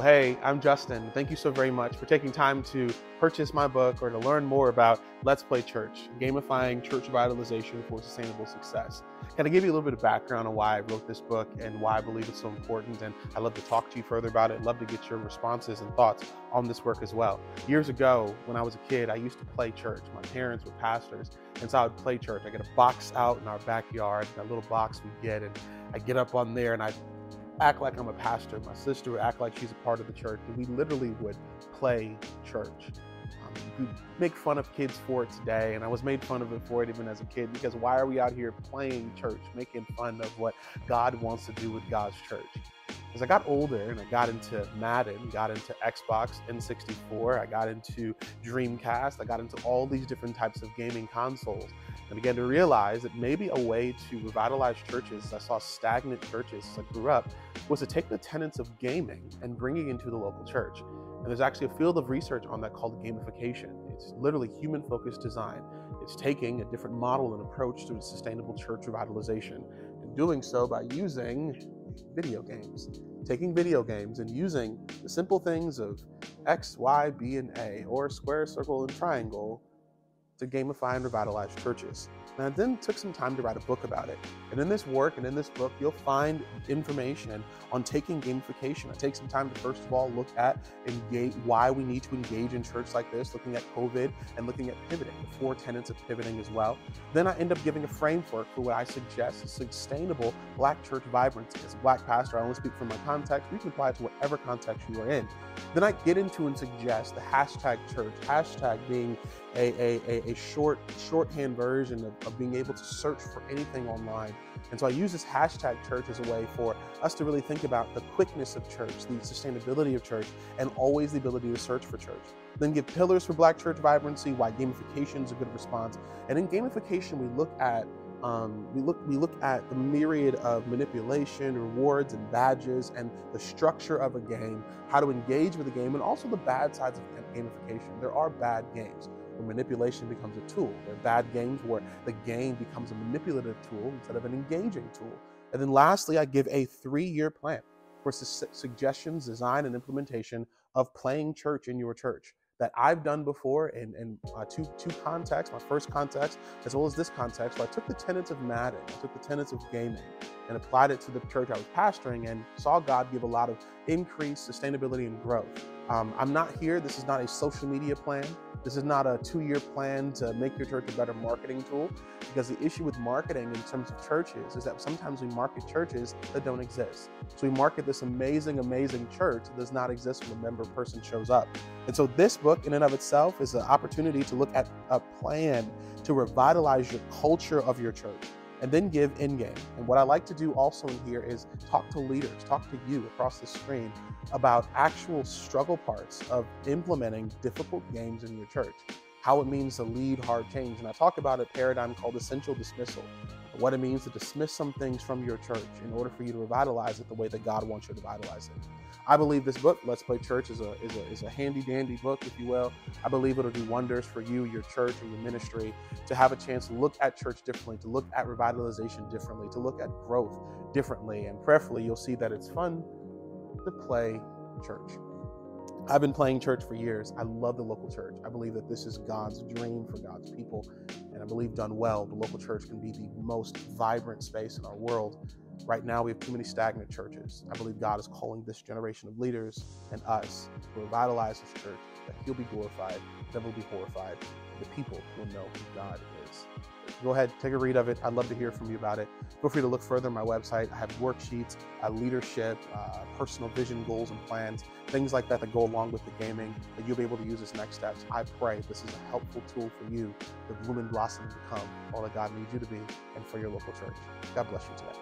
Hey, I'm Justin. Thank you so very much for taking time to purchase my book or to learn more about Let's Play Church, Gamifying Church Revitalization for Sustainable Success. Can I give you a little bit of background on why I wrote this book and why I believe it's so important? And I'd love to talk to you further about it. I'd love to get your responses and thoughts on this work as well. Years ago, when I was a kid, I used to play church. My parents were pastors, and so I would play church. I get a box out in our backyard, that little box we get, and I get up on there and I act like I'm a pastor. My sister would act like she's a part of the church, and we literally would play church. We make fun of kids for it today, and I was made fun of it for it even as a kid, because why are we out here playing church, making fun of what God wants to do with God's church? As I got older and I got into Madden, got into Xbox, N64, I got into Dreamcast, I got into all these different types of gaming consoles, and began to realize that maybe a way to revitalize churches, as I saw stagnant churches as I grew up, was to take the tenets of gaming and bring it into the local church. And there's actually a field of research on that called gamification. It's literally human-focused design. It's taking a different model and approach to sustainable church revitalization, and doing so by using video games. Taking video games and using the simple things of X, Y, B, and A, or square, circle, and triangle to gamify and revitalize churches. And I then took some time to write a book about it. And in this work and in this book, you'll find information on taking gamification. I take some time to first of all look at why we need to engage in church like this, looking at COVID and looking at pivoting, the 4 tenets of pivoting as well. Then I end up giving a framework for what I suggest is sustainable Black church vibrancy. As a Black pastor, I only speak from my context. You can apply it to whatever context you are in. Then I get into and suggest the hashtag church, hashtag being a shorthand version of being able to search for anything online. And so I use this hashtag church as a way for us to really think about the quickness of church, the sustainability of church, and always the ability to search for church. Then give pillars for Black church vibrancy, why gamification is a good response. And in gamification, we look at the myriad of manipulation, rewards, and badges, and the structure of a game, how to engage with the game, and also the bad sides of gamification. There are bad games where manipulation becomes a tool. There are bad games where the game becomes a manipulative tool instead of an engaging tool. And then lastly, I give a 3-year plan for suggestions, design, and implementation of playing church in your church that I've done before in two contexts, my first context, as well as this context. So I took the tenets of Madden, I took the tenets of gaming, and applied it to the church I was pastoring, and saw God give a lot of increased sustainability and growth. I'm not here, this is not a social media plan. This is not a 2-year plan to make your church a better marketing tool, because the issue with marketing in terms of churches is that sometimes we market churches that don't exist. So we market this amazing, amazing church that does not exist when a member person shows up. And so this book in and of itself is an opportunity to look at a plan to revitalize your culture of your church, and then give in-game. And what I like to do also in here is talk to leaders, talk to you across the screen about actual struggle parts of implementing difficult games in your church, how it means to lead hard change. And I talk about a paradigm called essential dismissal, what it means to dismiss some things from your church in order for you to revitalize it the way that God wants you to revitalize it. I believe this book, Let's Play Church, is a handy-dandy book, if you will. I believe it'll do wonders for you, your church, and your ministry, to have a chance to look at church differently, to look at revitalization differently, to look at growth differently, and prayerfully you'll see that it's fun to play church. I've been playing church for years. I love the local church. I believe that this is God's dream for God's people, and I believe done well, the local church can be the most vibrant space in our world. Right now, we have too many stagnant churches. I believe God is calling this generation of leaders and us to revitalize this church, that He'll be glorified, that we'll be horrified, the people will know who God is. Go ahead, take a read of it. I'd love to hear from you about it. Feel free to look further on my website. I have worksheets, leadership, personal vision, goals, and plans, things like that go along with the gaming that you'll be able to use as next steps. I pray this is a helpful tool for you to bloom and blossom and become all that God needs you to be, and for your local church. God bless you today.